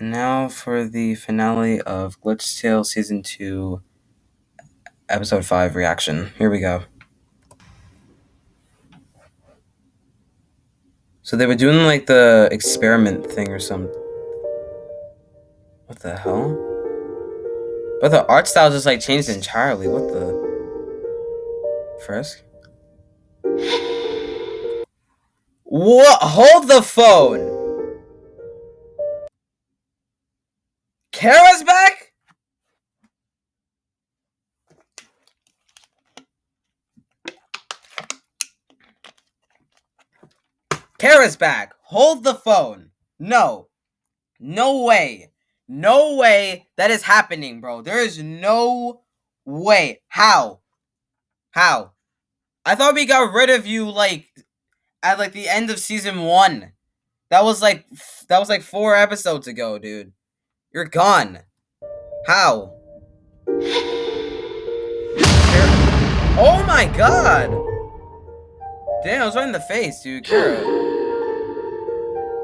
And now for the finale of Glitchtale Season 2, Episode 5 reaction. Here we go. So they were doing like the experiment thing or something. What the hell? But the art style just like changed entirely. What the? Frisk? What? Hold the phone! Kara's back? Kara's back! Hold the phone! No. No way. No way that is happening, bro. There is no way. How? How? I thought we got rid of you like at like the end of season 1. That was like 4 episodes ago, dude. You're gone. How? Oh my god! Damn, I was right in the face, dude. Kara.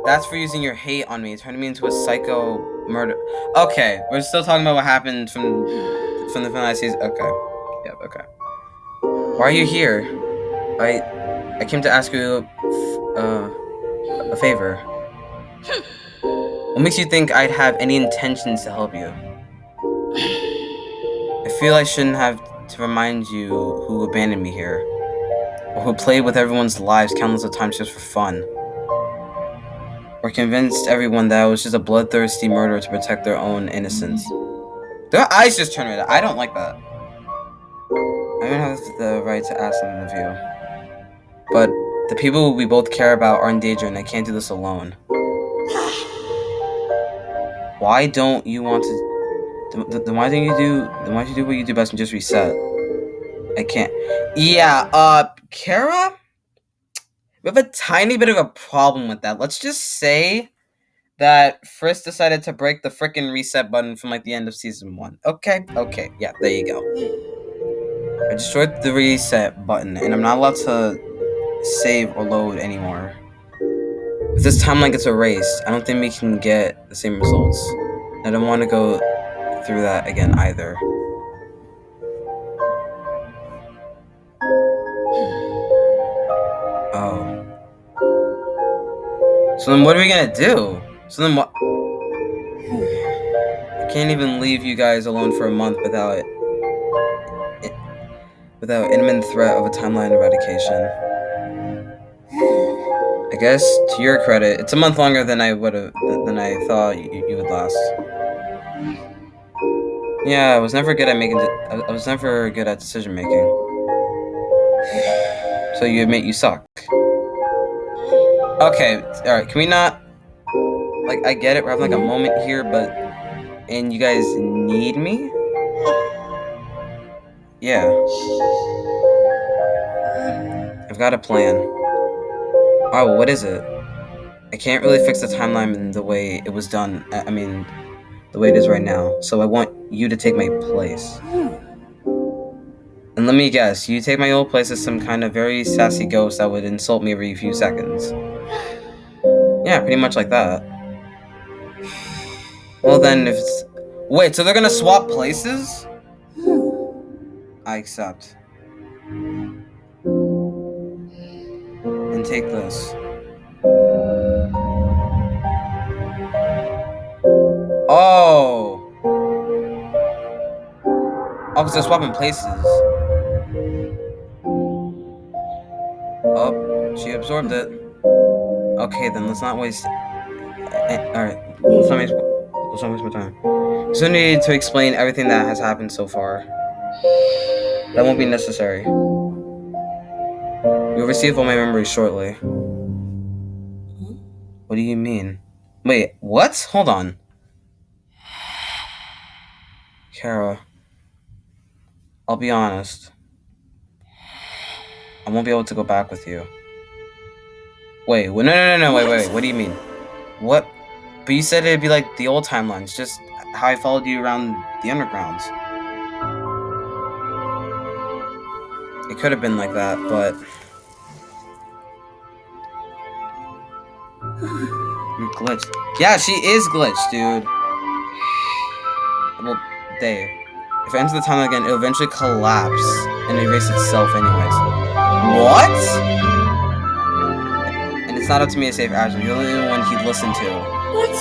That's for using your hate on me, turning me into a psycho murder. Okay, we're still talking about what happened from the finale season. Okay. Yep, okay. Why are you here? I came to ask you a favor. What makes you think I'd have any intentions to help you? I feel I shouldn't have to remind you who abandoned me here, or who played with everyone's lives countless of times just for fun, or convinced everyone that I was just a bloodthirsty murderer to protect their own innocence. Their eyes just turned red. I don't like that. I don't have the right to ask them of you, but the people we both care about are in danger, and I can't do this alone. Why don't you want to? Then why don't you do what you do best and just reset? I can't. Yeah, Kara? We have a tiny bit of a problem with that. Let's just say that Frisk decided to break the frickin' reset button from like the end of season 1. Okay, yeah, there you go. I destroyed the reset button, and I'm not allowed to save or load anymore. If this timeline gets erased, I don't think we can get the same results. I don't want to go through that again either. Oh. So then what are we gonna do? So then what? I can't even leave you guys alone for a month without imminent threat of a timeline eradication. I guess, to your credit, it's a month longer than I thought you would last. Yeah, I was never good at decision making. So you admit you suck. Okay, alright, can we not, like, I get it, we're having like a moment here, and you guys need me? Yeah. I've got a plan. Oh, what is it? I can't really fix the timeline the way it was done, the way it is right now, so I want you to take my place. And let me guess, you take my old place as some kind of very sassy ghost that would insult me every few seconds. Yeah, pretty much like that. Well then, if it's... Wait, so they're gonna swap places? I accept. And take this. Oh! Oh, because they're swapping places. Oh, she absorbed it. Okay, then let's not waste... Alright, let's not waste more time. So I need to explain everything that has happened so far. That won't be necessary. You'll receive all my memories shortly. What do you mean? Wait, what? Hold on. Kara, I'll be honest. I won't be able to go back with you. Wait, no, wait, what do you mean? What? But you said it'd be like the old timelines, just how I followed you around the undergrounds. It could have been like that, but... You're glitched. Yeah, she is glitched, dude. Well, Dave. If it enters the timeline again, it'll eventually collapse and erase itself anyways. What? And it's not up to me to save Ashley. You're the only one he'd listen to. What?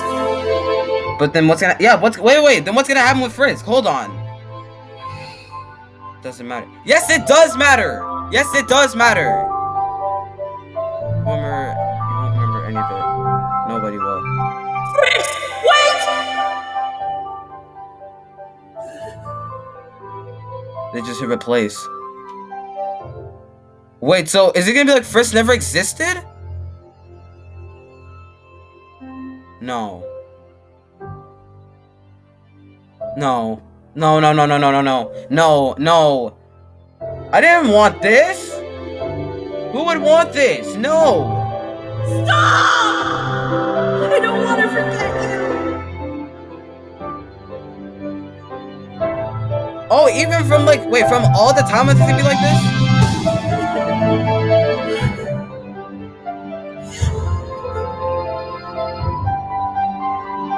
But then what's gonna... Yeah, wait. Then what's gonna happen with Frisk? Hold on. Doesn't matter. Yes, it does matter! Yes, it does matter! You won't remember any of it. Nobody will. Frisk, wait! They just hit replace. Wait, so is it gonna be like Frisk never existed? No. No. No. I didn't want this! Who would want this? No! Stop! I don't want to forget you. Oh, even from like, wait, from all the time it's gonna be like this?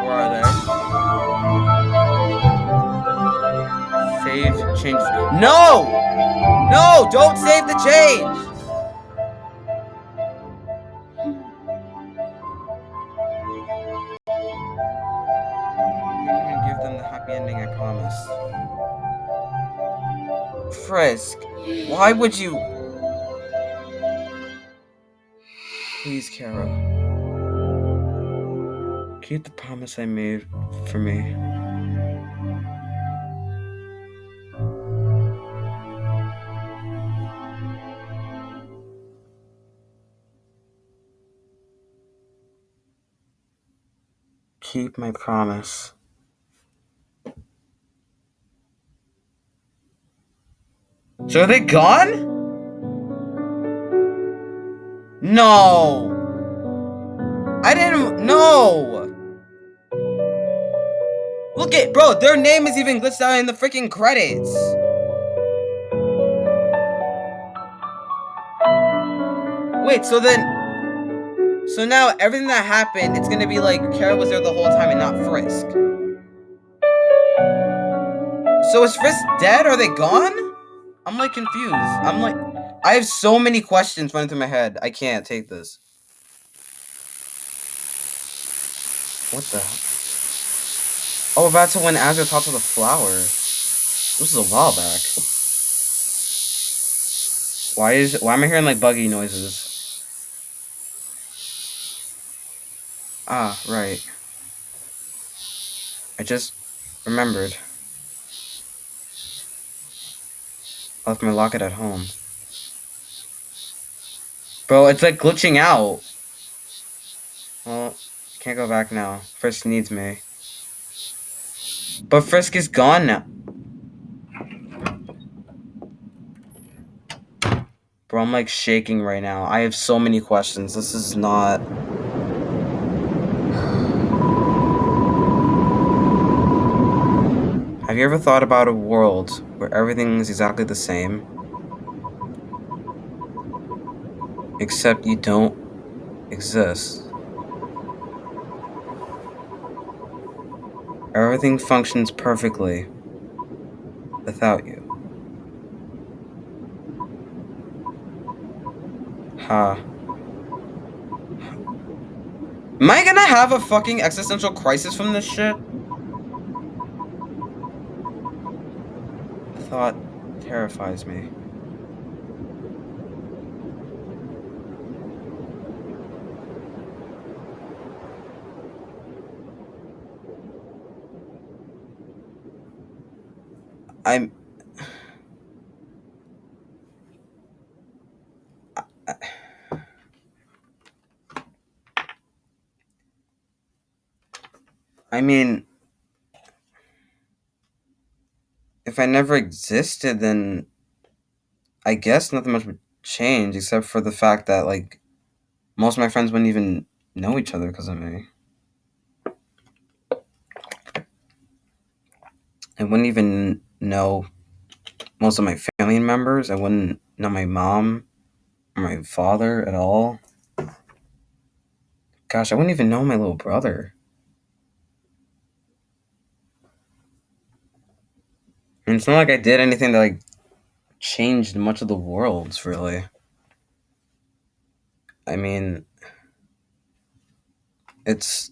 Where are they? Save, change. No! No! Don't save the change! Didn't even give them the happy ending I promised. Frisk, why would you? Please, Chara. Keep the promise I made for me. Keep my promise. So are they gone? No! I didn't... No! Look at... Bro, their name is even glitched out in the freaking credits. Wait, so then... So now, everything that happened, it's gonna be like Chara was there the whole time and not Frisk. So is Frisk dead? Are they gone? I'm like confused. I'm like... I have so many questions running through my head. I can't take this. What the... Oh, that's when Azure talked to the flower. This was a while back. Why am I hearing like buggy noises? Ah, right. I just remembered. I left my locket at home. Bro, it's like glitching out. Well, can't go back now. Frisk needs me. But Frisk is gone now. Bro, I'm like shaking right now. I have so many questions. This is not... Have you ever thought about a world where everything is exactly the same? Except you don't exist. Everything functions perfectly without you. Huh. Am I gonna have a fucking existential crisis from this shit? The thought terrifies me. I mean, if I never existed, then I guess nothing much would change except for the fact that, like, most of my friends wouldn't even know each other because of me. I wouldn't even know most of my family members. I wouldn't know my mom or my father at all. Gosh, I wouldn't even know my little brother. And it's not like I did anything that like changed much of the world, really. I mean, it's.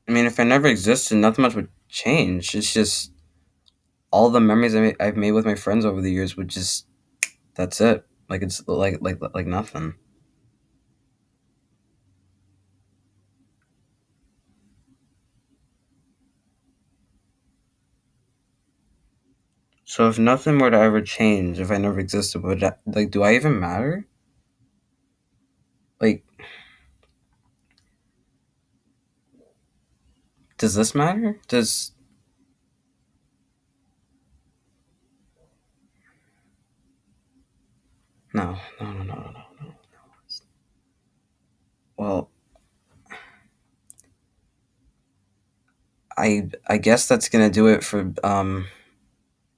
I mean, if I never existed, nothing much would change. It's just all the memories I've made with my friends over the years would just. That's it. Like it's like nothing. So if nothing were to ever change, if I never existed, would I, like do I even matter? Like, does this matter? Does no no. Well, I guess that's gonna do it for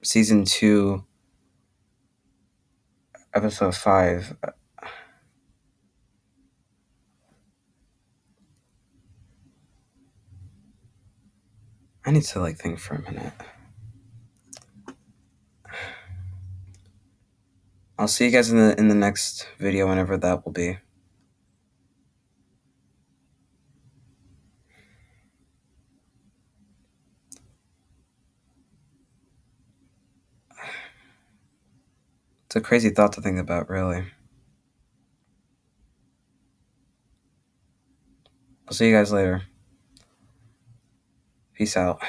season 2, episode 5. I need to like think for a minute. I'll see you guys in the next video, whenever that will be. It's a crazy thought to think about, really. I'll see you guys later. Peace out.